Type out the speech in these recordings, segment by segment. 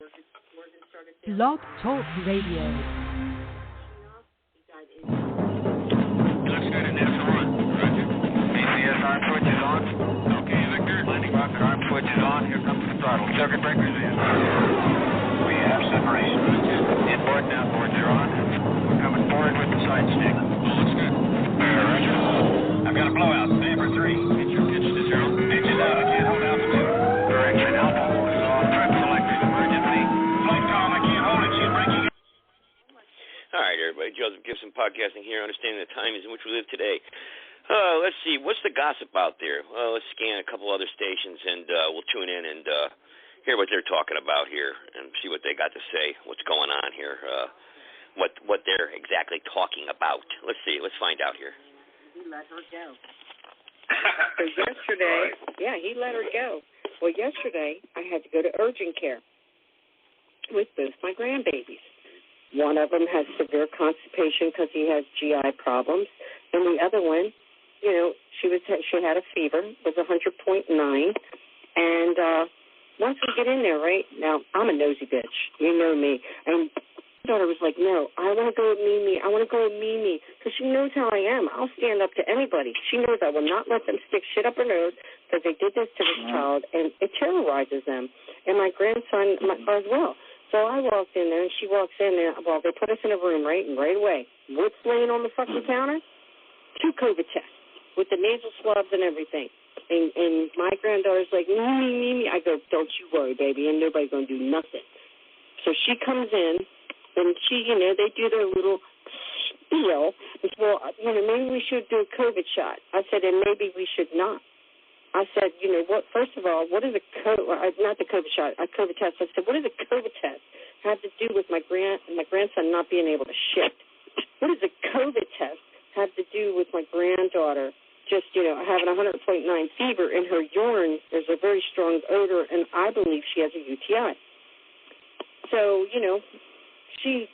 Blog Talk Radio. Looks good in this one. Roger. ACS arm switch is on. Okay, Victor. Landing rocket arm switch is on. Here comes the throttle. Circuit breakers in. We have separation. Inboard and outboard, they're on. We're coming forward with the side stick. Looks good. Roger. I've got a blowout. Number 3. Pitch to 0. Pitch is out. I can't hold altitude. Correction. Alpha hold is on. Trip selected. Emergency. Flight Tom, I can't hold it. She's breaking. All right, everybody. Joseph Gibson podcasting here, understanding the times in which we live today. Let's see. What's the gossip out there? Well, let's scan a couple other stations, and we'll tune in and hear what they're talking about here and see what they got to say, what's going on here, what they're exactly talking about. Let's see. Let's find out here. He let her go. So yesterday, he let her go. Well, yesterday, I had to go to urgent care with both my grandbabies. One of them has severe constipation because he has GI problems, and the other one, she had a fever, was 100.9, and once we get in there, right now, I'm a nosy bitch, you know me, and my daughter was like, no, I want to go with Mimi, because she knows how I am. I'll stand up to anybody. She knows I will not let them stick shit up her nose because they did this to this child, and it terrorizes them, and my grandson as well. So I walked in there, and she walks in there. Well, they put us in a room, right? And right away, what's laying on the fucking counter? 2 COVID tests with the nasal swabs and everything. And my granddaughter's like, Mimi. I go, don't you worry, baby. Ain't nobody going to do nothing. So she comes in, and she, they do their little spiel. And well, maybe we should do a COVID shot. I said, and maybe we should not. I said, what? First of all, what is not the COVID shot, a COVID test. I said, what does a COVID test have to do with my grandson not being able to shit? What does a COVID test have to do with my granddaughter just, having 100.9 fever in her urine? There's a very strong odor, and I believe she has a UTI. So, she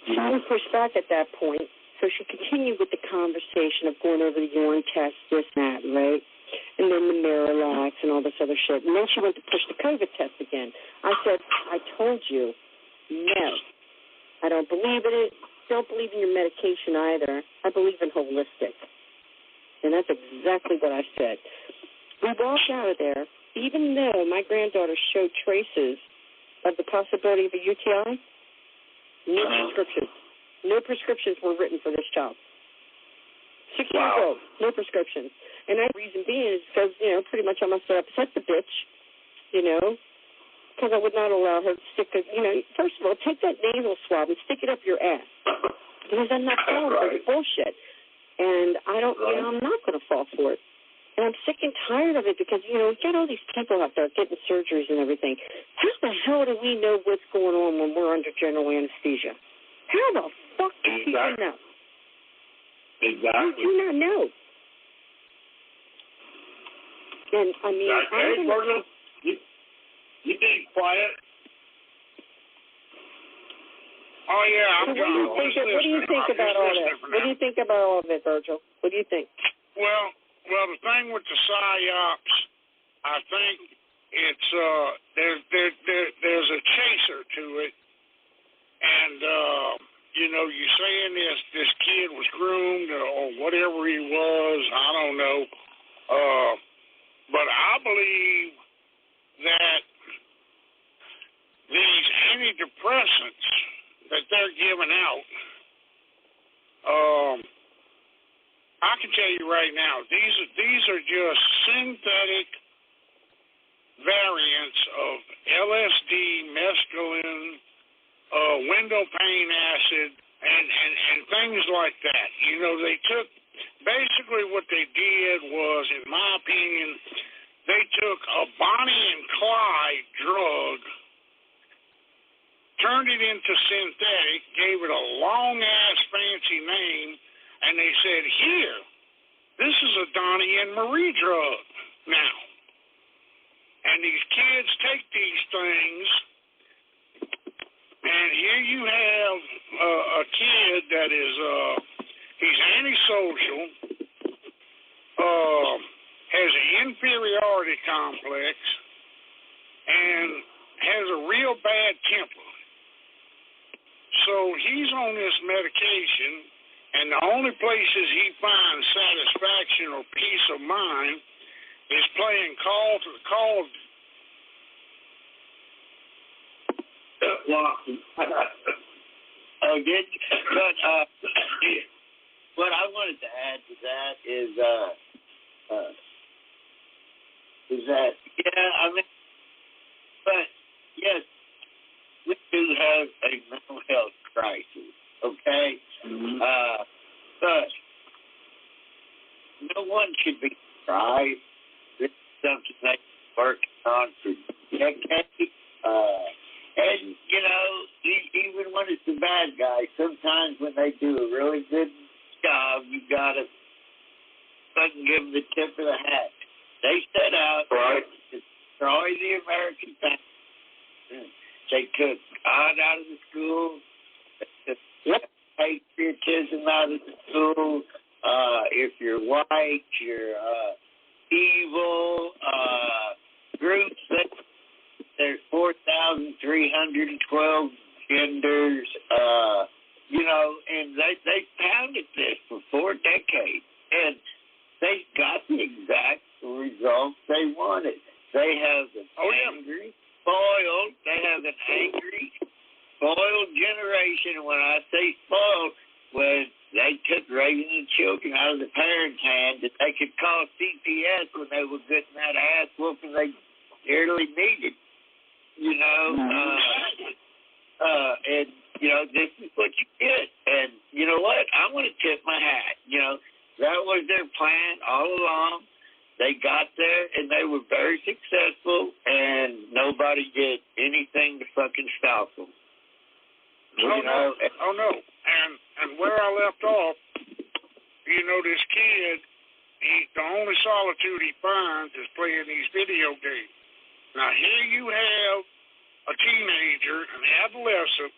pushed back at that point. So she continued with the conversation of going over the urine test, this and that, right? And then the Miralax and all this other shit. And then she went to push the COVID test again. I said, I told you, no. I don't believe in it. Don't believe in your medication either. I believe in holistic. And that's exactly what I said. We walked out of there, even though my granddaughter showed traces of the possibility of a UTI, no prescriptions. No prescriptions were written for this child. 6 years old, no prescriptions. And the reason being is because, pretty much I must have upset the bitch, because I would not allow her to stick first of all, take that nasal swab and stick it up your ass. Because I'm not falling for the bullshit. And I'm not going to fall for it. And I'm sick and tired of it because, we got all these people out there getting surgeries and everything. How the hell do we know what's going on when we're under general anesthesia? How the fuck do people know? Exactly. You do not know. And, hey, Virgil, you being quiet? Oh, yeah, I'm going. What do you think about all that? What do you think about all of it, Virgil? What do you think? Well, the thing with the psyops, I think it's there's a chaser to it, and you saying this kid was groomed or whatever he was, I don't know. But I believe that these antidepressants that they're giving out, I can tell you right now, these are just synthetic variants of LSD, mescaline, window pane acid, and things like that. They took, basically what they did was, in my opinion, they took a Bonnie and Clyde drug, turned it into synthetic, gave it a long-ass fancy name, and they said, here, this is a Donnie and Marie drug now. And these kids take these things, and here you have a kid that is, he's antisocial, has an inferiority complex, and has a real bad temper. So he's on this medication, and the only places he finds satisfaction or peace of mind is playing Call of what I wanted to add to that is that, but yes, we do have a mental health crisis, okay? Mm-hmm. But no one should be surprised. This is something they've been working on for decades. And, even when it's the bad guy, sometimes when they do a really good job, you got to fucking give them the tip of the hat. They set out to destroy the American family. They took God out of the school. They took patriotism out of the school. If you're white, you're evil. Groups that there's 4,312 genders. And they pounded this for 4 decades, and they got the exact results they wanted. They have an angry, spoiled. They have an angry, spoiled generation. And when I say spoiled, when they took raising the children out of the parents' hands, that they could call CPS when they were getting that ass whooping they dearly needed. And this is what you get. And you know what? I want to tip my hat. That was their plan all along. They got there, and they were very successful, and nobody did anything to fucking stop them. No. And where I left off, this kid, the only solitude he finds is playing these video games. Now, here you have a teenager, an adolescent.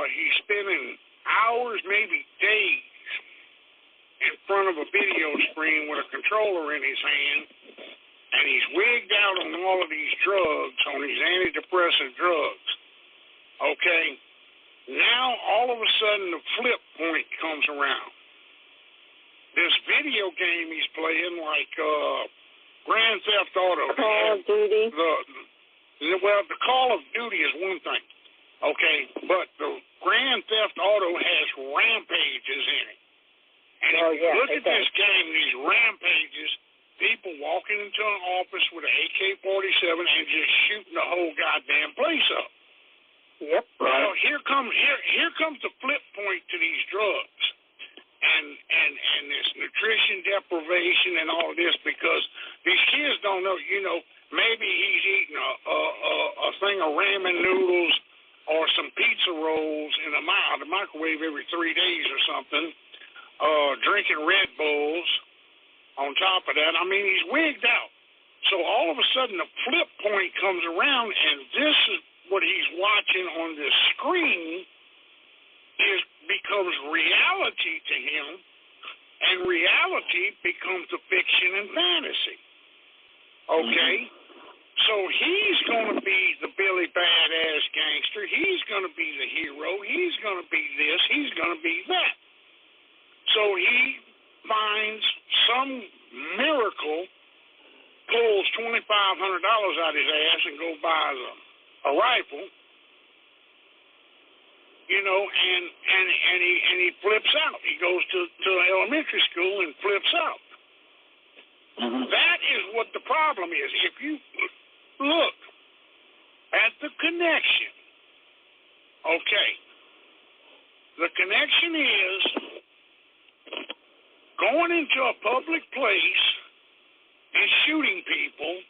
He's spending hours, maybe days, in front of a video screen with a controller in his hand, and he's wigged out on all of these drugs, on these antidepressant drugs. Okay? Now, all of a sudden, the flip point comes around. This video game he's playing, like Grand Theft Auto. Call of Duty. The Call of Duty is one thing, okay? But the Grand Theft Auto has rampages in it. And if you look at this game, these rampages, people walking into an office with an AK-47 and just shooting the whole goddamn place up. Yep. Well, here comes the flip point to these drugs, and this nutrition deprivation and all of this, because these kids don't know. Maybe he's eating a thing of ramen noodles or some pizza rolls in the microwave every 3 days or something. Drinking Red Bulls on top of that. I mean, he's wigged out. So all of a sudden, the flip point comes around, and this is what he's watching on this screen becomes reality to him, and reality becomes the fiction and fantasy. Okay? So he's going to be the Billy Badass gangster. He's going to be the hero. He's going to be this. He's going to be that. So he finds some miracle, pulls $2,500 out of his ass and goes buys a rifle, and he flips out. He goes to elementary school and flips out. Mm-hmm. That is what the problem is. If you look at the connection, okay, the connection is going into a public place and shooting people,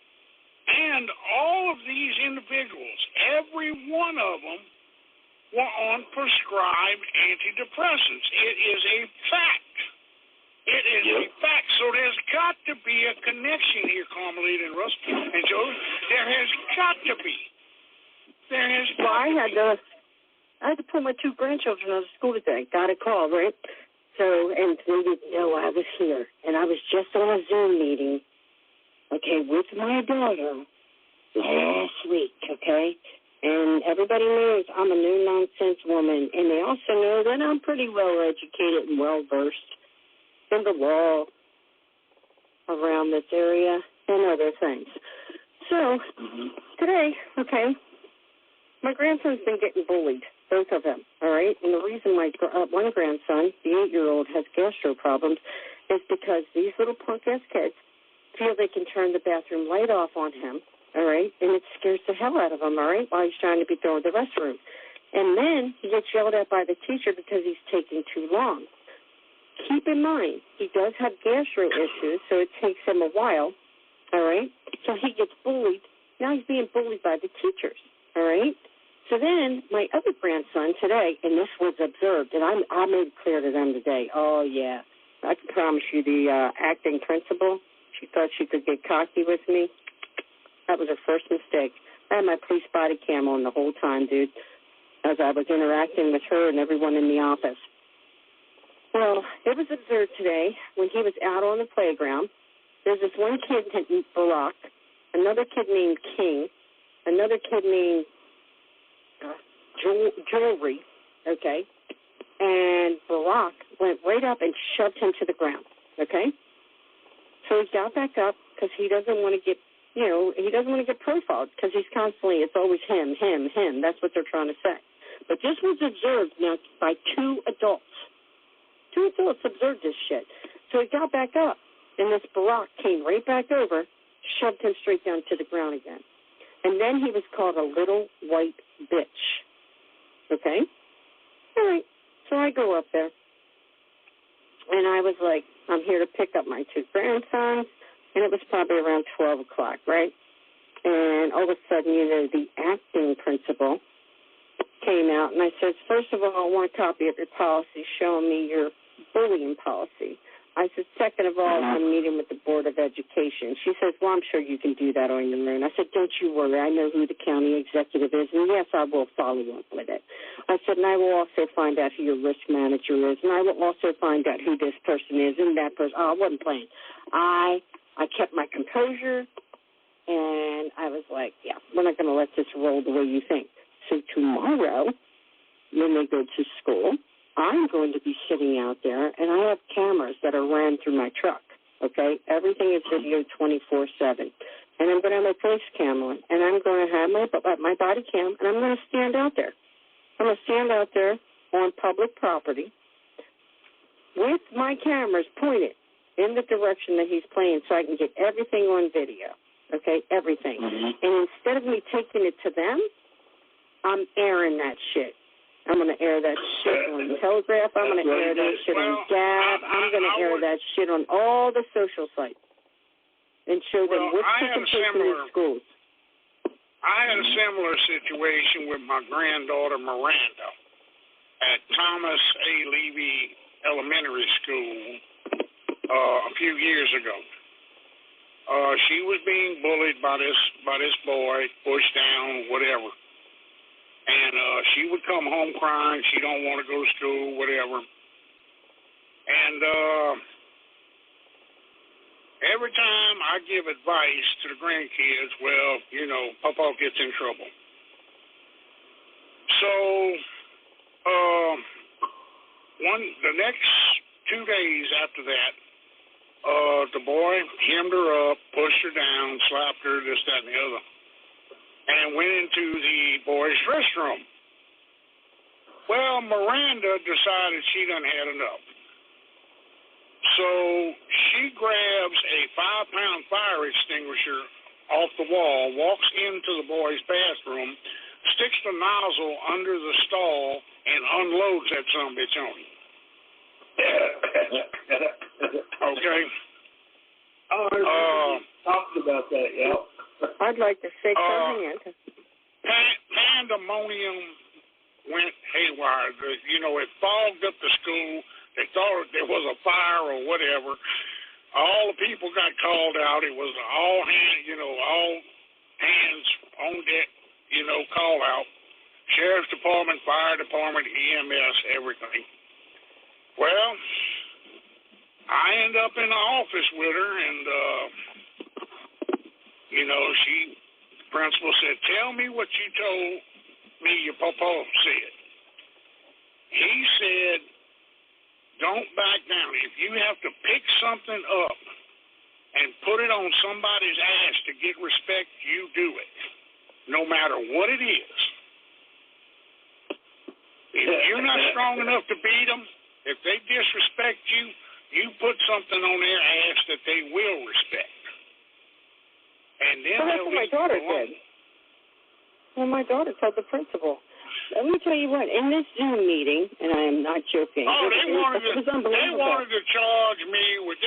and all of these individuals, every one of them, were on prescribed antidepressants. It is a fact. It is a fact. So there's got to be a connection here, Carmelita and Russ and Joe. There has got to be. I had to pull my 2 grandchildren out of school today. Got a call, right? So, and they didn't know I was here. And I was just on a Zoom meeting, okay, with my daughter last week, okay? And everybody knows I'm a no-nonsense woman, and they also know that I'm pretty well-educated and well-versed in the law around this area and other things. So, today, okay, my grandson's been getting bullied, both of them, all right? And the reason my one grandson, the 8-year-old, has gastro problems is because these little punk-ass kids feel they can turn the bathroom light off on him, all right? And it scares the hell out of him, all right, while he's trying to be thrown to the restroom. And then he gets yelled at by the teacher because he's taking too long. Keep in mind, he does have gastro issues, so it takes him a while, all right? So he gets bullied. Now he's being bullied by the teachers, all right? So then my other grandson today, and this was observed, and I made it clear to them today, oh, yeah, I can promise you the acting principal, she thought she could get cocky with me. That was her first mistake. I had my police body cam on the whole time, dude, as I was interacting with her and everyone in the office. Well, it was observed today when he was out on the playground. There's this one kid named Barack, another kid named King, another kid named Jewelry, okay? And Barack went right up and shoved him to the ground, okay? So he got back up because he doesn't want to get, he doesn't want to get profiled because he's constantly, it's always him. That's what they're trying to say. But this was observed now by 2 adults. 2 adults observed this shit. So he got back up, and this Barack came right back over, shoved him straight down to the ground again. And then he was called a little white bitch. Okay? All right. So I go up there, and I was like, I'm here to pick up my 2 grandsons, and it was probably around 12 o'clock, right? And all of a sudden, the acting principal came out, and I said, first of all, I want a copy of your policy showing me your bullying policy. I said, second of all, I'm meeting with the Board of Education. She says, well, I'm sure you can do that on your own. I said, don't you worry. I know who the county executive is, and yes, I will follow up with it. I said, and I will also find out who your risk manager is, and I will also find out who this person is and that person. Oh, I wasn't playing. I kept my composure, and I was like, yeah, we're not going to let this roll the way you think. So tomorrow, when they go to school, I'm going to be sitting out there, and I have cameras that are ran through my truck, okay? Everything is video 24/7. And I'm going to have my face cam on, and I'm going to have my body cam, and I'm going to stand out there. I'm going to stand out there on public property with my cameras pointed in the direction that he's playing so I can get everything on video, okay, everything. And instead of me taking it to them, I'm airing that shit. I'm going to air that shit on Telegraph. I'm going to air that shit on Gab. I'm going to air that shit on all the social sites and show them what's taking place in the schools. I had a similar situation with my granddaughter Miranda at Thomas A. Levy Elementary School a few years ago. She was being bullied by this boy, pushed down, whatever. And she would come home crying. She don't want to go to school, whatever. And every time I give advice to the grandkids, well, Papa gets in trouble. So the next 2 days after that, the boy hemmed her up, pushed her down, slapped her, this, that, and the other, and went into the boys' restroom. Well, Miranda decided she done had enough. So she grabs a 5-pound fire extinguisher off the wall, walks into the boys' bathroom, sticks the nozzle under the stall, and unloads that sumbitch on him. Okay? Talked about that, yeah. I'd like to shake her hand. Pandemonium went haywire. It fogged up the school. They thought there was a fire or whatever. All the people got called out. It was all hands on deck, call out. Sheriff's Department, Fire Department, EMS, everything. Well, I end up in the office with her, and she principal said, tell me what you told me your papa said. He said, don't back down. If you have to pick something up and put it on somebody's ass to get respect, you do it, no matter what it is. If you're not strong enough to beat them, if they disrespect you, you put something on their ass that they will respect. And then well, that's what my daughter did. Well, my daughter told the principal. Let me tell you what, in this Zoom meeting, and I am not joking. Oh, they wanted to charge me with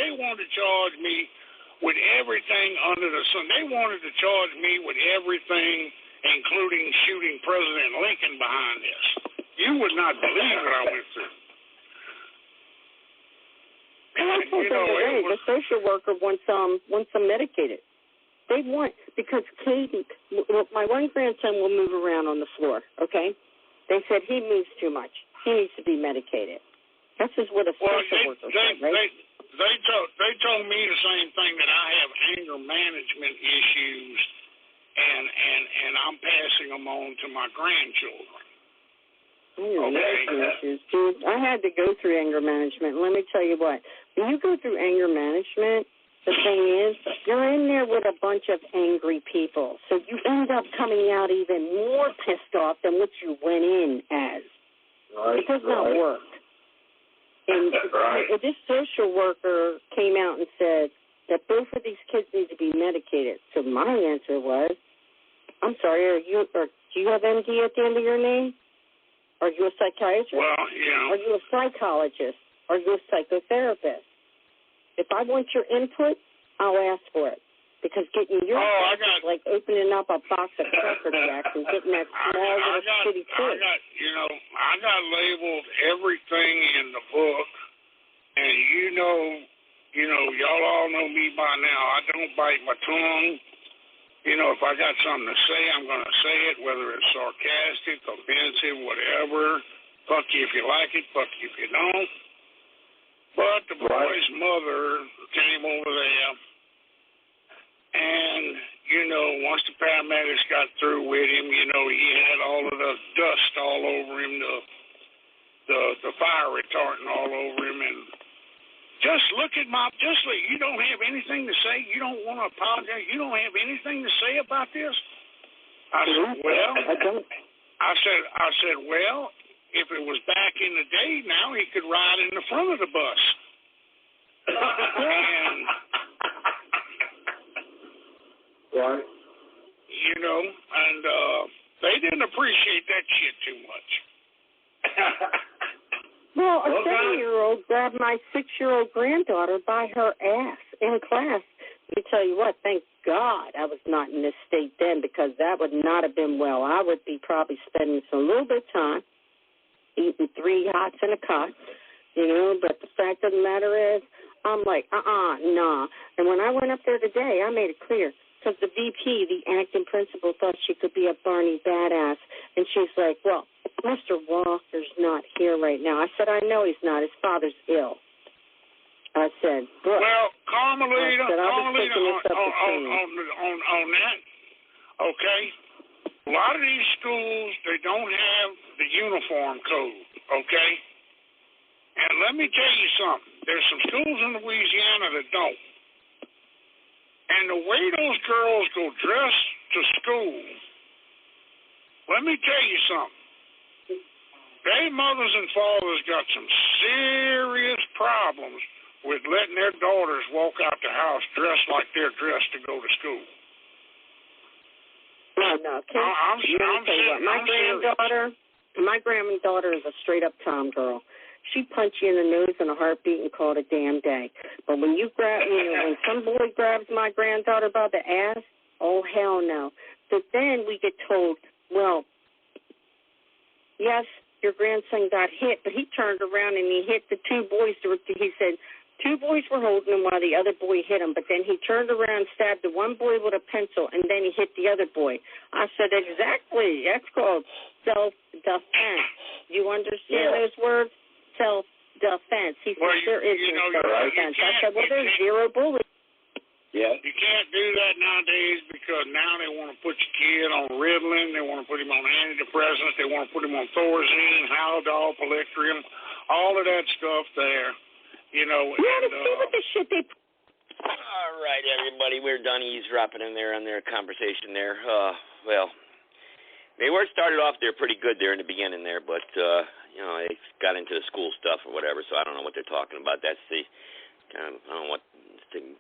everything under the sun. They wanted to charge me with everything, including shooting President Lincoln behind this. You would not believe what I went through. And I told them today, the social worker wants them medicated. They want, because Katie, my one grandson will move around on the floor, okay? They said he moves too much. He needs to be medicated. That's just what a social worker said, right? They told me the same thing, that I have anger management issues, and I'm passing them on to my grandchildren. Issues, dude. I had to go through anger management. Let me tell you what. When you go through anger management, the thing is, you're in there with a bunch of angry people. So you end up coming out even more pissed off than what you went in as. It does not work. And this social worker came out and said that both of these kids need to be medicated. So my answer was, I'm sorry, do you have MD at the end of your name? Are you a psychiatrist? Well, yeah. Are you a psychologist? Are you a psychotherapist? If I want your input, I'll ask for it. Because getting your is like opening up a box of Cracker Jacks and getting that small little shitty kid. I got labeled everything in the book, and y'all all know me by now. I don't bite my tongue. If I got something to say, I'm going to say it, whether it's sarcastic, offensive, whatever. Fuck you if you like it, fuck you if you don't. But the boy's mother came over there, and, once the paramedics got through with him, he had all of the dust all over him, the fire retardant all over him, and you don't have anything to say? You don't want to apologize? You don't have anything to say about this? I said, well, I said, well, if it was back in the day now, he could ride in the front of the bus. And, right. They didn't appreciate that shit too much. Well, a 7-year-old grabbed my 6-year-old granddaughter by her ass in class. Let me tell you what, thank God I was not in this state then, because that would not have been well. I would be probably spending a little bit of time eating 3 hots and a cock, but the fact of the matter is, I'm like, nah. And when I went up there today, I made it clear, because the VP, the acting principal, thought she could be a Barney badass. And she's like, well, Mr. Walker's not here right now. I said, I know he's not. His father's ill. I said, Brooke. Well, Carmelita, on that, okay, a lot of these schools, they don't have the uniform code, okay? And let me tell you something. There's some schools in Louisiana that don't. And the way those girls go dressed to school, let me tell you something. Their mothers and fathers got some serious problems with letting their daughters walk out the house dressed like they're dressed to go to school. No. My granddaughter is a straight-up tom girl. She'd punch you in the nose in a heartbeat and call it a damn day. But when when some boy grabs my granddaughter by the ass, oh, hell no. But then we get told, well, yes, your grandson got hit, but he turned around and he hit the 2 boys. He said 2 boys were holding him while the other boy hit him, but then he turned around and stabbed the one boy with a pencil, and then he hit the other boy. I said, exactly. That's called self-defense. You understand those words? Self-defense. He said, there is no self-defense. I said, well, there's 0 bullets. Yeah. You can't do that nowadays because now they want to put your kid on Ritalin, they want to put him on antidepressants, they want to put him on Thorazine, Haldol, Palitrium, all of that stuff there, you know. Yeah, and, see what the shit they. All right, everybody, we're done eavesdropping in there on their conversation there. Well, they were started off there pretty good there in the beginning there, but, you know, they got into the school stuff or whatever, so I don't know what they're talking about. That's the, I don't know what,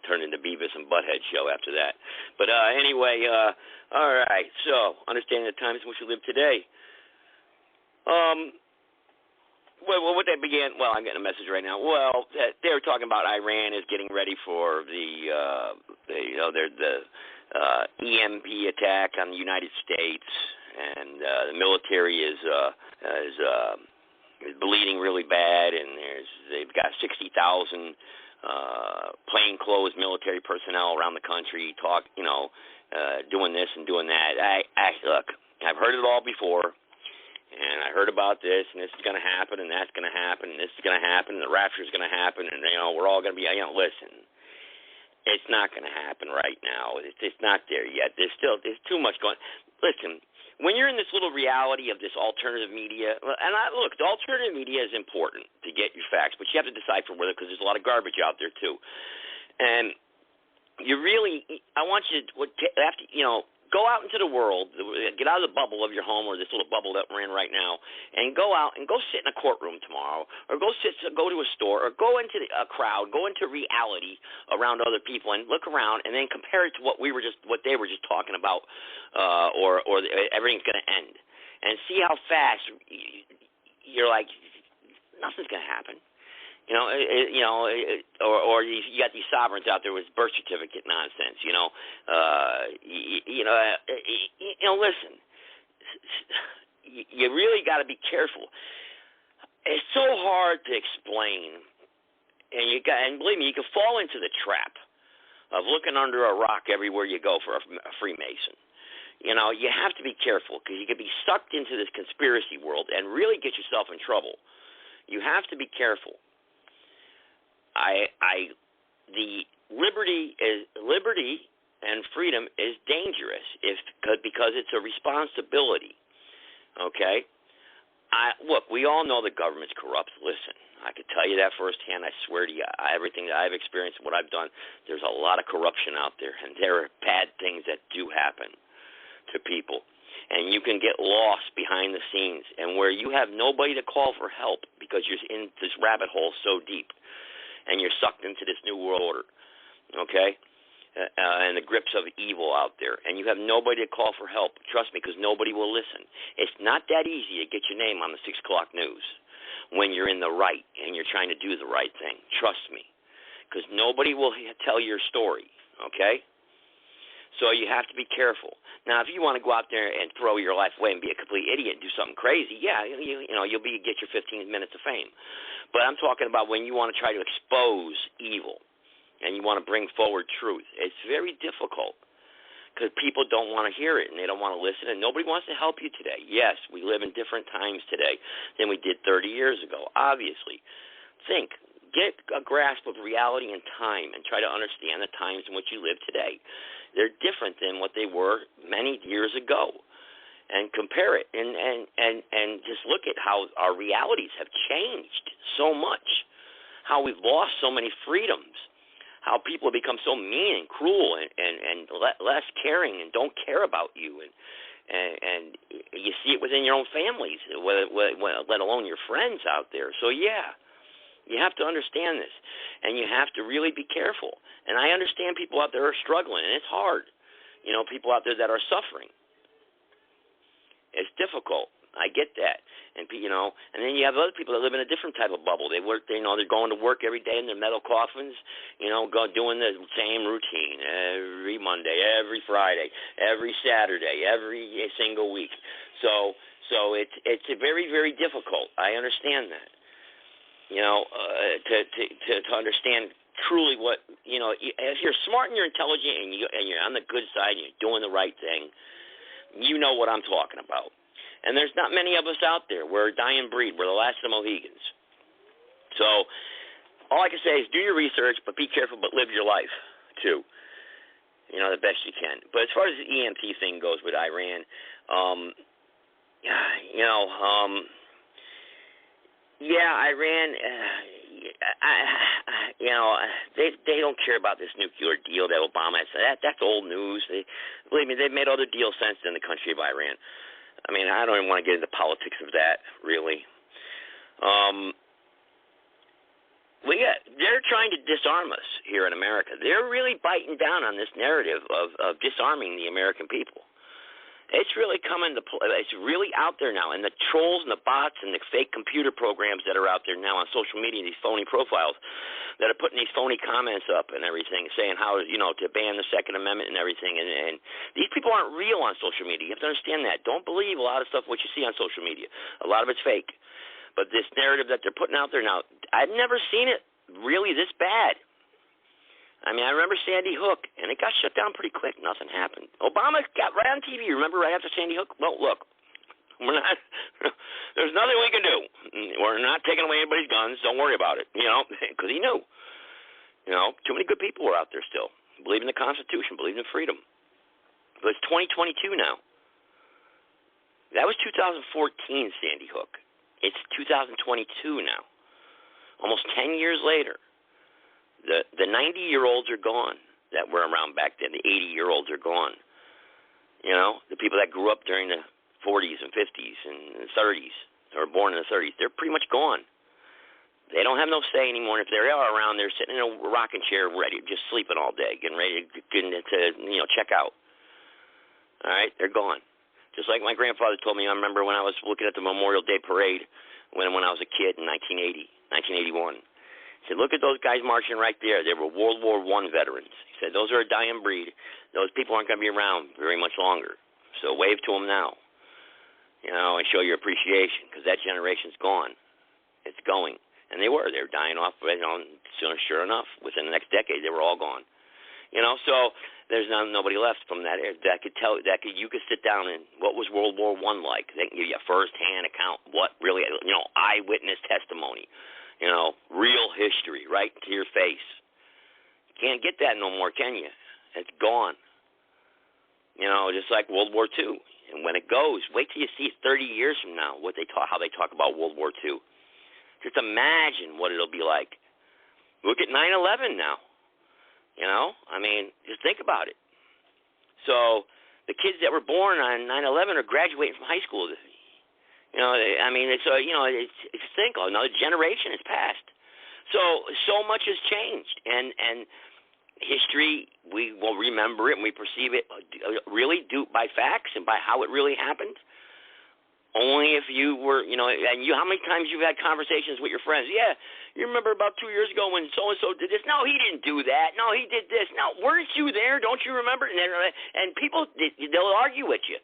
turned into Beavis and Butthead show after that. But anyway, all right, so understanding the times in which we live today. Well, what they began, well, I'm getting a message right now. Well, they were talking about Iran is getting ready for the EMP attack on the United States, and the military is bleeding really bad, and they've got 60,000 plainclothes military personnel around the country doing this and doing that. Look, I've heard it all before. And I heard about this, and this is going to happen, and that's going to happen, and this is going to happen, and the rapture is going to happen, and, we're all going to be, listen, it's not going to happen right now. It's not there yet. There's too much going. Listen, when you're in this little reality of this alternative media, and look, the alternative media is important to get your facts, but you have to decipher whether, because there's a lot of garbage out there, too. And I want you to, go out into the world, get out of the bubble of your home or this little bubble that we're in right now, and go out and go sit in a courtroom tomorrow, or go to a store, or go into a crowd, go into reality around other people, and look around, and then compare it to what they were just talking about, or everything's going to end, and see how fast you're like, nothing's going to happen. Or you got these sovereigns out there with birth certificate nonsense. Listen, you really got to be careful. It's so hard to explain, and believe me, you can fall into the trap of looking under a rock everywhere you go for a Freemason. You have to be careful because you could be sucked into this conspiracy world and really get yourself in trouble. You have to be careful. The liberty and freedom is dangerous because it's a responsibility. Okay? Look, we all know the government's corrupt. Listen, I could tell you that firsthand. I swear to you, everything that I've experienced, what I've done, there's a lot of corruption out there, and there are bad things that do happen to people. And you can get lost behind the scenes, and where you have nobody to call for help because you're in this rabbit hole so deep. And you're sucked into this new world order, okay, and the grips of evil out there, and you have nobody to call for help. Trust me, because nobody will listen. It's not that easy to get your name on the 6 o'clock news when you're in the right and you're trying to do the right thing. Trust me, because nobody will tell your story, okay? So you have to be careful. Now, if you want to go out there and throw your life away and be a complete idiot and do something crazy, yeah, you'll get your 15 minutes of fame. But I'm talking about when you want to try to expose evil and you want to bring forward truth. It's very difficult because people don't want to hear it and they don't want to listen, and nobody wants to help you today. Yes, we live in different times today than we did 30 years ago, obviously. Think. Get a grasp of reality and time and try to understand the times in which you live today. They're different than what they were many years ago. And compare it and just look at how our realities have changed so much, how we've lost so many freedoms, how people have become so mean and cruel and less caring and don't care about you. And you see it within your own families, let alone your friends out there. So, yeah. You have to understand this, and you have to really be careful. And I understand people out there are struggling, and it's hard. People out there that are suffering. It's difficult. I get that. And then you have other people that live in a different type of bubble. They're going to work every day in their metal coffins, doing the same routine every Monday, every Friday, every Saturday, every single week. So it's very, very difficult. I understand that. To understand truly what, if you're smart and you're intelligent and you're on the good side and you're doing the right thing, you know what I'm talking about. And there's not many of us out there. We're a dying breed. We're the last of the Mohegans. So all I can say is do your research, but be careful, but live your life, too. the best you can. But as far as the EMP thing goes with Iran, Iran, they don't care about this nuclear deal that Obama has. That's old news. Believe me, they've made other deals since in the country of Iran. I mean, I don't even want to get into politics of that, really. They're trying to disarm us here in America. They're really biting down on this narrative of disarming the American people. It's really coming to play. It's really out there now. And the trolls and the bots and the fake computer programs that are out there now on social media, these phony profiles that are putting these phony comments up and everything, saying how, to ban the Second Amendment and everything. And these people aren't real on social media. You have to understand that. Don't believe a lot of stuff what you see on social media. A lot of it's fake. But this narrative that they're putting out there now, I've never seen it really this bad. I mean, I remember Sandy Hook, and it got shut down pretty quick. Nothing happened. Obama got right on TV, remember, right after Sandy Hook? Well, look, there's nothing we can do. We're not taking away anybody's guns. Don't worry about it, because he knew. Too many good people were out there still, believing in the Constitution, believing in freedom. But it's 2022 now. That was 2014, Sandy Hook. It's 2022 now. Almost 10 years later. The 90-year-olds are gone that were around back then. The 80-year-olds are gone. The people that grew up during the 40s and 50s and 30s, or born in the 30s, they're pretty much gone. They don't have no say anymore. And if they are around, they're sitting in a rocking chair, ready, just sleeping all day, getting ready to check out. All right, they're gone. Just like my grandfather told me. I remember when I was looking at the Memorial Day parade when I was a kid in 1981. He said, look at those guys marching right there. They were World War I veterans. He said, those are a dying breed. Those people aren't going to be around very much longer. So wave to them now, and show your appreciation, because that generation's gone. It's going. And they were dying off, sure enough. Within the next decade, they were all gone. So there's nobody left from that could tell, you could sit down and what was World War I like. They can give you a first-hand account, what really, eyewitness testimony. Real history right to your face. You can't get that no more, can you? It's gone. Just like World War II. And when it goes, wait till you see it 30 years from now, how they talk about World War II. Just imagine what it'll be like. Look at 9/11 now. I mean, just think about it. So the kids that were born on 9/11 are graduating from high school. I mean, it's think another generation has passed. So much has changed, and history, we will remember it and we perceive it really by facts and by how it really happened. Only if you were, and how many times you've had conversations with your friends? Yeah, you remember about 2 years ago when so-and-so did this? No, he didn't do that. No, he did this. No, weren't you there? Don't you remember? And people, they'll argue with you.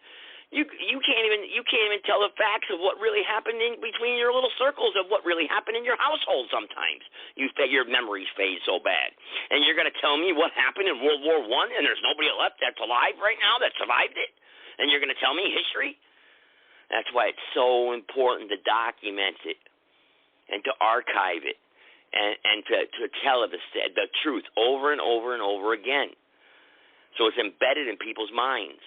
You can't even tell the facts of what really happened in between your little circles of what really happened in your household sometimes. Your memories fade so bad. And you're going to tell me what happened in World War I and there's nobody left that's alive right now that survived it? And you're going to tell me history? That's why it's so important to document it and to archive it and to tell the truth over and over and over again. So it's embedded in people's minds.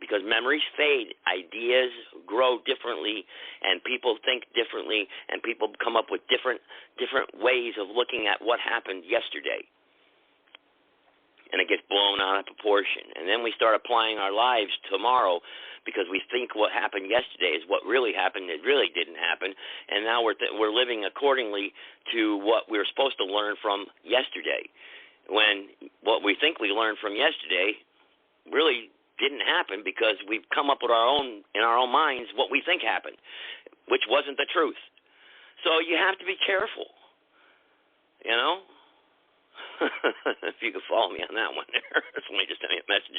Because memories fade, ideas grow differently, and people think differently, and people come up with different ways of looking at what happened yesterday. And it gets blown out of proportion. And then we start applying our lives tomorrow because we think what happened yesterday is what really happened. It really didn't happen. And now we're living accordingly to what we were supposed to learn from yesterday. When what we think we learned from yesterday really didn't happen because we've come up with in our own minds what we think happened, which wasn't the truth. So you have to be careful, if you could follow me on that one there. Somebody just sent me a message.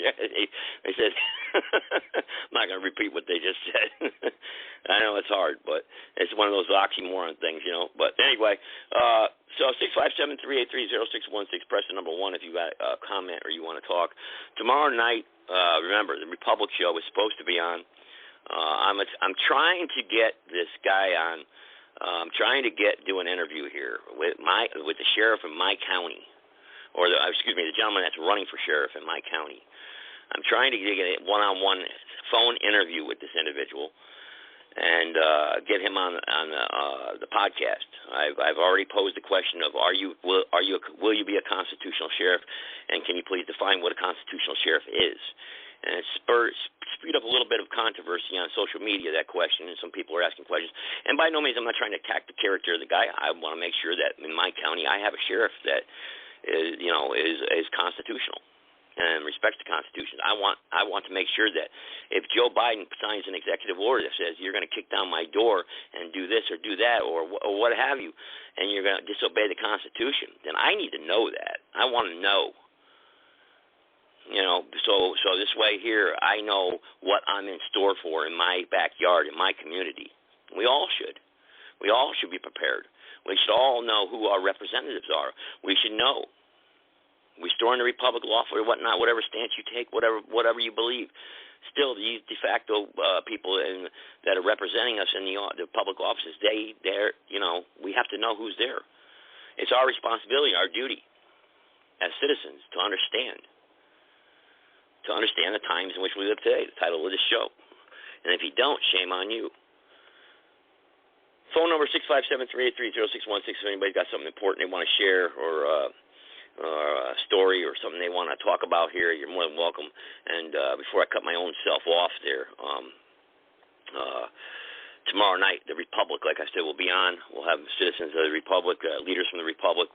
They said, I'm not going to repeat what they just said. I know it's hard, but it's one of those oxymoron things, But anyway, so 657-383-0616, press the number 1 if you got a comment or you want to talk. Tomorrow night, remember, the Republic show is supposed to be on. I'm trying to get this guy on. I'm trying to do an interview here with the sheriff in my county, the gentleman that's running for sheriff in my county. I'm trying to get a one-on-one phone interview with this individual and get him on the podcast. I've already posed the question of will you be a constitutional sheriff, and can you please define what a constitutional sheriff is? And it spewed up a little bit of controversy on social media, that question, and some people are asking questions. And by no means I'm not trying to attack the character of the guy. I want to make sure that in my county I have a sheriff that is constitutional and respects the Constitution. I want to make sure that if Joe Biden signs an executive order that says you're going to kick down my door and do this or do that or what have you, and you're going to disobey the Constitution, then I need to know that. I want to know. So this way here, I know what I'm in store for in my backyard, in my community. We all should. We all should be prepared. We should all know who our representatives are. We should know. We store in the Republic lawful or whatnot, whatever stance you take, whatever you believe. Still, these de facto people that are representing us in the public offices, we have to know who's there. It's our responsibility, our duty as citizens to understand the times in which we live today, the title of this show. And if you don't, shame on you. Phone number 657-383-0616. If anybody's got something important they want to share or a story or something they want to talk about here, you're more than welcome. And before I cut my own self off there, tomorrow night, the Republic, like I said, will be on. We'll have citizens of the Republic, leaders from the Republic.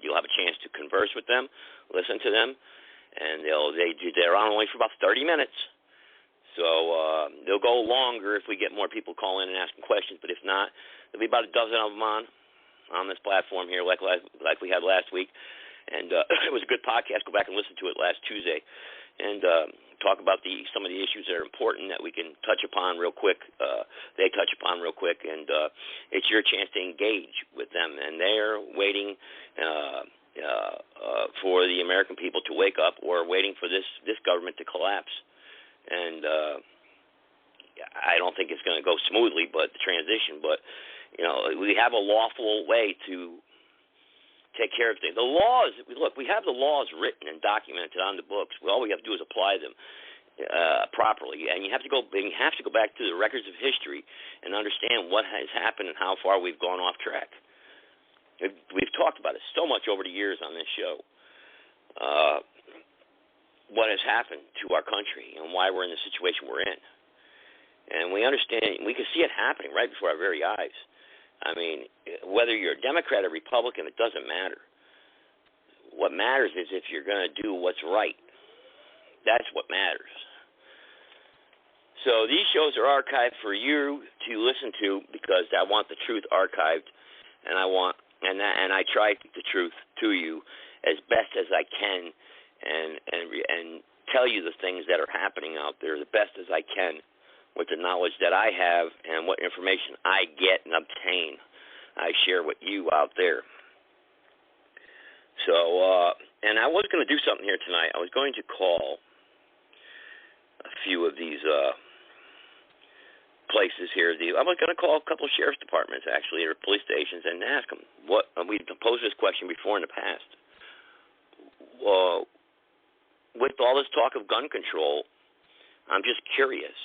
You'll have a chance to converse with them, listen to them, and they're on only for about 30 minutes. So they'll go longer if we get more people calling and asking questions, but if not, there'll be about a dozen of them on this platform here like we had last week. And it was a good podcast. Go back and listen to it last Tuesday and talk about some of the issues that are important that we can touch upon real quick. They touch upon real quick, and it's your chance to engage with them. And they're waiting for the American people to wake up or waiting for this government to collapse. And I don't think it's going to go smoothly, but the transition. But, we have a lawful way to take care of things. The laws, look, we have the laws written and documented on the books. All we have to do is apply them properly. And you have to go back to the records of history and understand what has happened and how far we've gone off track. We've talked about it so much over the years on this show. What has happened to our country and why we're in the situation we're in. And we understand, we can see it happening right before our very eyes. I mean, whether you're a Democrat or Republican, it doesn't matter. What matters is if you're going to do what's right. That's what matters. So these shows are archived for you to listen to because I want the truth archived, and I try to keep the truth to you as best as I can, and tell you the things that are happening out there the best as I can, with the knowledge that I have and what information I get and obtain. I share with you out there. So, and I was going to do something here tonight. I was going to call a few of these places here. I was going to call a couple of sheriff's departments, actually, or police stations, and ask them what. We've posed this question before in the past. With all this talk of gun control, I'm just curious.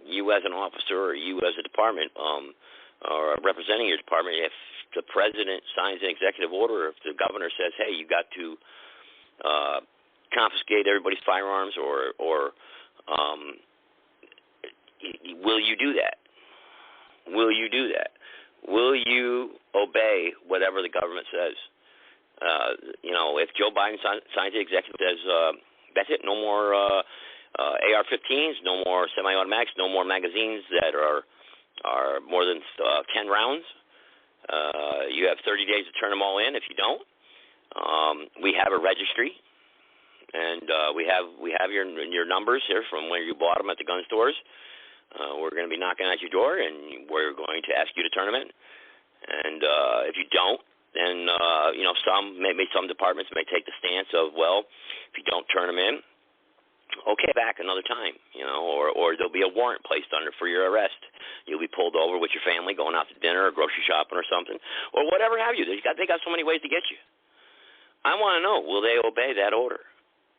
You as an officer or you as a department or representing your department, if the president signs an executive order, if the governor says, hey, you got to confiscate everybody's firearms or will you do that? Will you do that? Will you obey whatever the government says? If Joe Biden signs the executive says, that's it, no more AR-15s, no more semi-automatics, no more magazines that are more than 10 rounds. You have 30 days to turn them all in. If you don't, we have a registry, and we have your numbers here from where you bought them at the gun stores. We're going to be knocking at your door, and we're going to ask you to turn them in. And if you don't, then some departments may take the stance of, well, if you don't turn them in, okay, back another time, or there'll be a warrant placed for your arrest. You'll be pulled over with your family going out to dinner or grocery shopping or something, or whatever have you. They got so many ways to get you. I want to know, will they obey that order?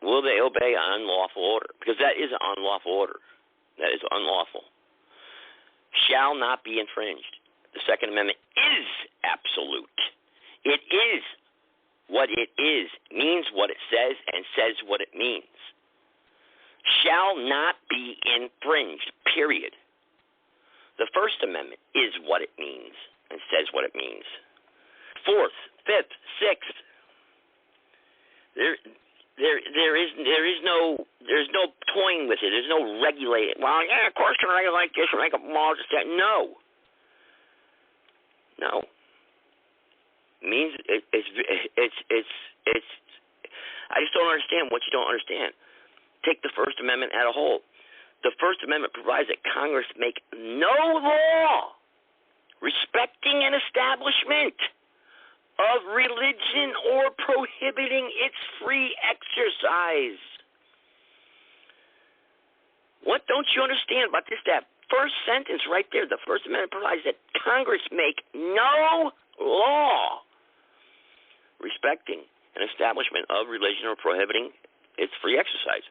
Will they obey an unlawful order? Because that is an unlawful order. That is unlawful. Shall not be infringed. The Second Amendment is absolute. It is what it is, means what it says, and says what it means. Shall not be infringed, period. The First Amendment is what it means and says what it means. Fourth, fifth, sixth. There's no toying with it. There's no regulating. Well, yeah, of course, can regulate this or make up laws and that. No. It means it's. I just don't understand what you don't understand. Take the First Amendment as a whole. The First Amendment provides that Congress make no law respecting an establishment of religion or prohibiting its free exercise. What don't you understand about this? That first sentence right there, the First Amendment provides that Congress make no law respecting an establishment of religion or prohibiting its free exercise.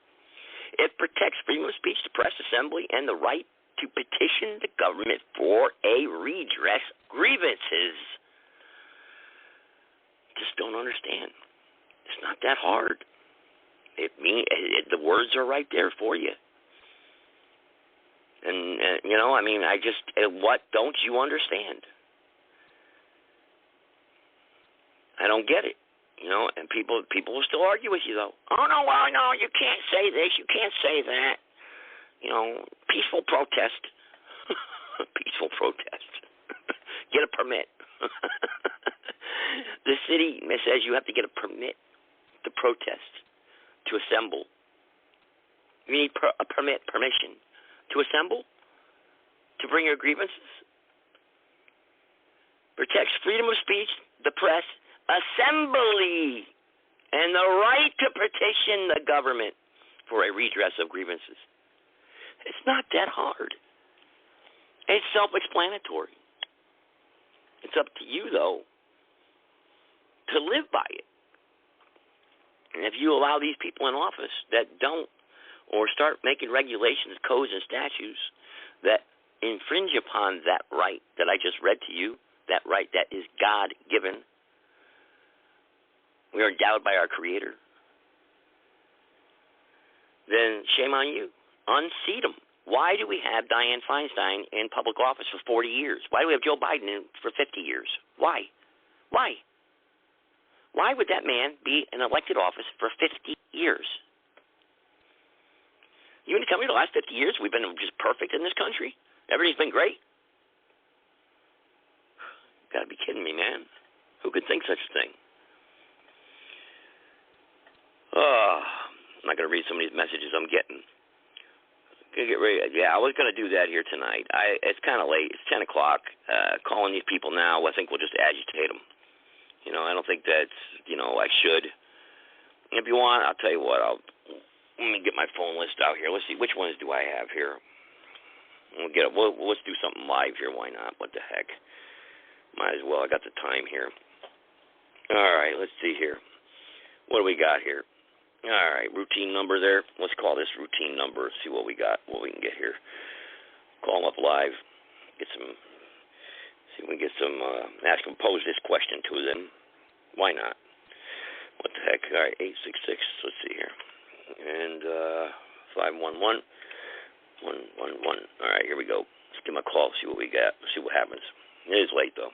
It protects freedom of speech, the press, assembly, and the right to petition the government for a redress grievances. Just don't understand. It's not that hard. The words are right there for you. And what don't you understand? I don't get it. And people will still argue with you though. Oh no, well no, you can't say this, you can't say that. Peaceful protest. Peaceful protest. Get a permit. The city says you have to get a permit to protest, to assemble. You need a permission to assemble, to bring your grievances. Protects freedom of speech, the press, assembly, and the right to petition the government for a redress of grievances. It's not that hard. It's self-explanatory. It's up to you, though, to live by it. And if you allow these people in office that don't, or start making regulations, codes, and statutes that infringe upon that right that I just read to you, that right that is God-given, we are endowed by our Creator, then shame on you. Unseat them. Why do we have Dianne Feinstein in public office for 40 years? Why do we have Joe Biden in for 50 years? Why? Why would that man be in elected office for 50 years? You mean to tell me the last 50 years we've been just perfect in this country? Everything's been great? Gotta be kidding me, man. Who could think such a thing? I'm not going to read some of these messages I'm getting. Gonna get ready. Yeah, I was going to do that here tonight. It's kind of late. It's 10 o'clock. Calling these people now, I think we'll just agitate them. I don't think that's, I should. If you want, I'll tell you what. Let me get my phone list out here. Let's see. Which ones do I have here? Let's do something live here. Why not? What the heck? Might as well. I got the time here. All right. Let's see here. What do we got here? All right. Routine number there. Let's call this routine number. See what we got. What we can get here. Call them up live. See if we can get some. Ask them. Pose this question to them. Why not? What the heck? All right. 866. Let's see here. And 511. 111. All right, here we go. Let's give them a call, see what we got, see what happens. It is late, though.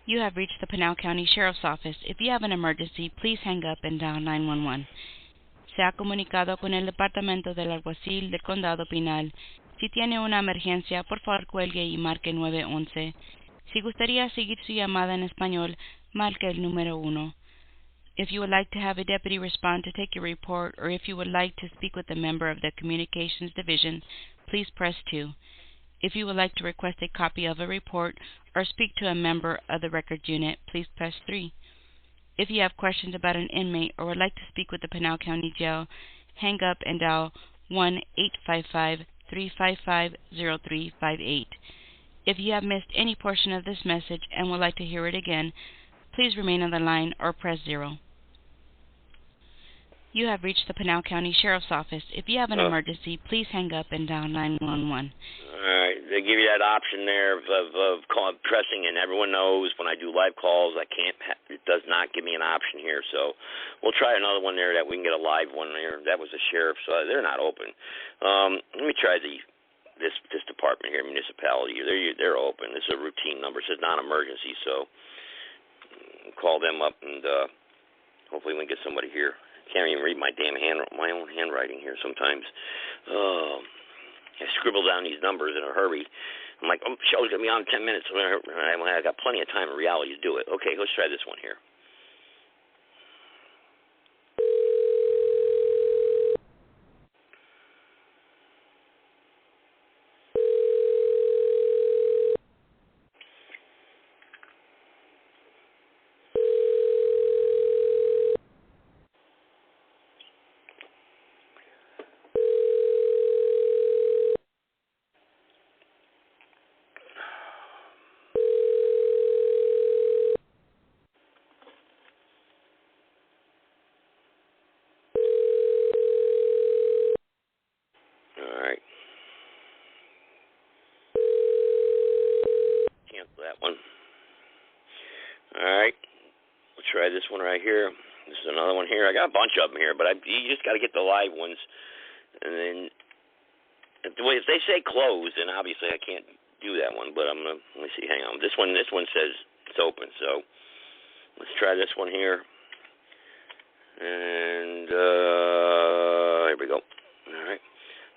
You have reached the Pinal County Sheriff's Office. If you have an emergency, please hang up and dial 911. Se ha comunicado con el Departamento del Alguacil del Condado Pinal. Si tiene una emergencia, por favor cuelgue y marque 911. Si gustaría seguir su llamada en español, marque el número 1. If you would like to have a deputy respond to take your report, or if you would like to speak with a member of the Communications Division, please press 2. If you would like to request a copy of a report or speak to a member of the records unit, please press 3. If you have questions about an inmate or would like to speak with the Pinal County Jail, hang up and dial 1-855-355-0358. If you have missed any portion of this message and would like to hear it again, please remain on the line or press 0. You have reached the Pinal County Sheriff's Office. If you have an emergency, please hang up and dial 911. All right, they give you that option there of pressing, and everyone knows when I do live calls, it does not give me an option here. So we'll try another one there that we can get a live one there. That was the sheriff, so they're not open. Let me try this department here, municipality. They're open. This is a routine number. It says non-emergency, so call them up and hopefully we can get somebody here. Can't even read my my own handwriting here sometimes. I scribble down these numbers in a hurry. I'm like, show's gonna be on in 10 minutes. I got plenty of time in reality to do it. Okay, let's try this one here. This one right here. This is another one here. I got a bunch of them here, but you just got to get the live ones. And then, if they say closed, then obviously I can't do that one. But let me see. Hang on. This one says it's open. So let's try this one here. And here we go. All right,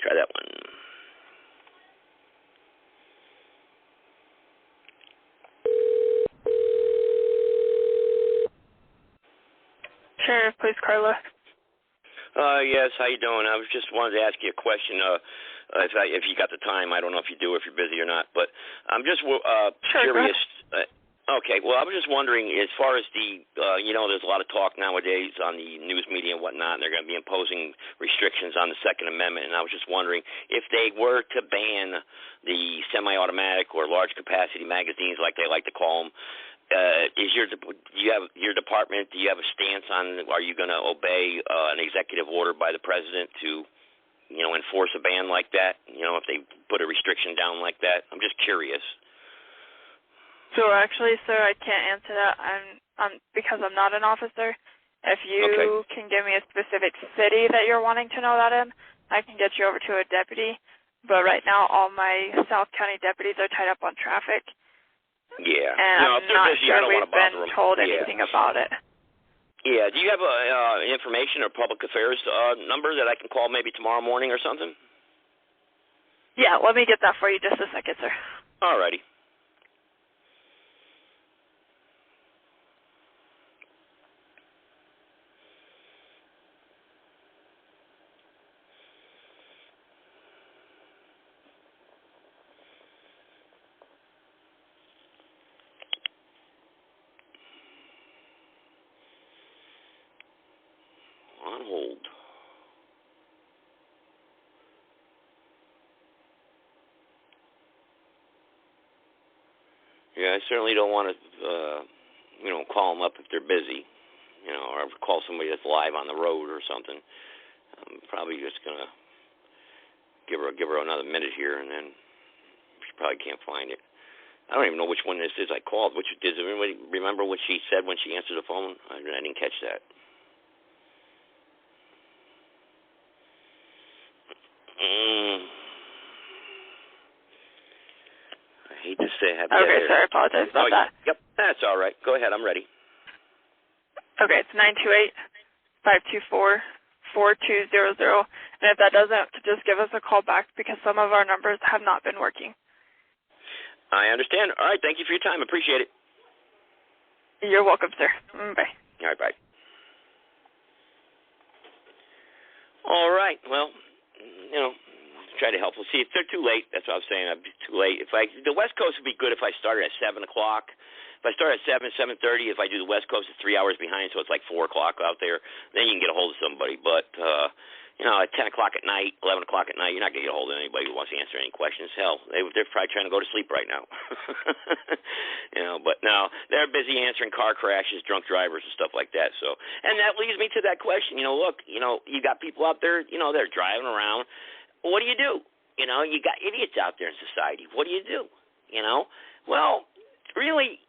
try that one. Sheriff, please, Carla. Yes, how you doing? I was just wanted to ask you a question. If you got the time, I don't know if you do, if you're busy or not, but I'm just curious. Okay, well, I was just wondering, as far as there's a lot of talk nowadays on the news media and whatnot, and they're going to be imposing restrictions on the Second Amendment, and I was just wondering if they were to ban the semi-automatic or large-capacity magazines, like they like to call them. Do you have a stance on, are you going to obey an executive order by the president to, enforce a ban like that? If they put a restriction down like that? I'm just curious. So actually, sir, I can't answer that. I'm because I'm not an officer. If you can give me a specific city that you're wanting to know that in, I can get you over to a deputy. But right now, all my South County deputies are tied up on traffic. Yeah. And I'm not sure we've been told anything about it. Yeah. Do you have information or public affairs number that I can call maybe tomorrow morning or something? Yeah, let me get that for you just a second, sir. All righty. On hold. Yeah, I certainly don't want to, call them up if they're busy, or call somebody that's live on the road or something. I'm probably just gonna give her another minute here, and then she probably can't find it. I don't even know which one this is I called. Does anybody remember what she said when she answered the phone? I didn't catch that. I hate to say I have Okay, sir, I apologize about that. Yep, that's all right. Go ahead, I'm ready. Okay, it's 928-524-4200. And if that doesn't, just give us a call back because some of our numbers have not been working. I understand. All right, thank you for your time. Appreciate it. You're welcome, sir. Bye. All right, bye. All right, well, try to help. We'll see if they're too late. That's what I was saying. I'd be too late. The West Coast would be good if I started at 7 o'clock. If I start at 7:30, if I do the West Coast, it's 3 hours behind, so it's like 4 o'clock out there. Then you can get a hold of somebody. But, 10 o'clock at night, 11 o'clock at night, you're not going to get a hold of anybody who wants to answer any questions. Hell, they're probably trying to go to sleep right now. But no, they're busy answering car crashes, drunk drivers, and stuff like that. So, and that leads me to that question. Look, you got people out there, they're driving around. What do you do? You got idiots out there in society. What do you do? Well, really,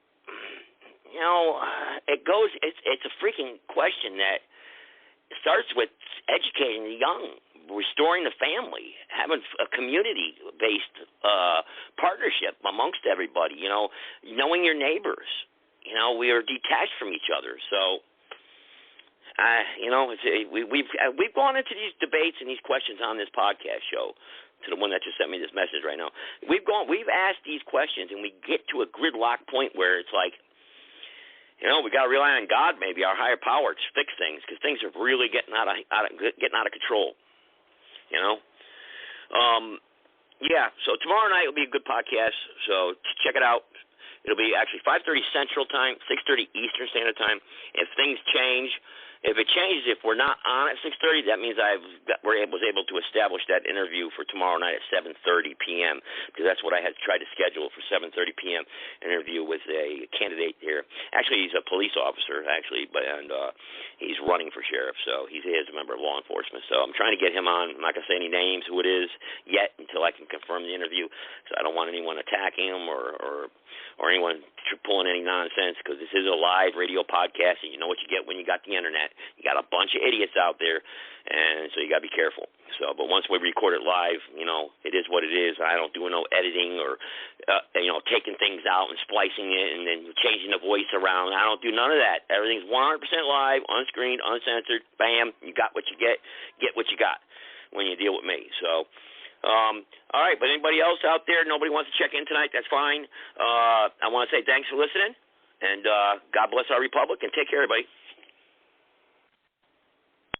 it's a freaking question that starts with educating the young, restoring the family, having a community-based partnership amongst everybody, knowing your neighbors. We are detached from each other. So, we've gone into these debates and these questions on this podcast show, to the one that just sent me this message right now. We've asked these questions, and we get to a gridlock point where it's like, we got to rely on God, maybe our higher power, to fix things, because things are really getting out of control. So tomorrow night will be a good podcast. So check it out. It'll be actually 5:30 Central Time, 6:30 Eastern Standard Time. If things change, if it changes, if we're not on at 6:30, that means was able to establish that interview for tomorrow night at 7:30 p.m. because that's what I had tried to schedule for 7:30 p.m. interview with a candidate here. Actually, he's a police officer, and he's running for sheriff, so he is a member of law enforcement. So I'm trying to get him on. I'm not going to say any names, who it is, yet until I can confirm the interview. So I don't want anyone attacking him or anyone pulling any nonsense, because this is a live radio podcast, and you know what you get when you got the internet. You got a bunch of idiots out there, and so you got to be careful. So, but once we record it live, it is what it is. I don't do no editing or, taking things out and splicing it and then changing the voice around. I don't do none of that. Everything's 100% live, unscreened, uncensored. Bam, you got what you get what you got when you deal with me. So, all right, but anybody else out there, nobody wants to check in tonight, that's fine. I want to say thanks for listening, and God bless our republic, and take care, everybody.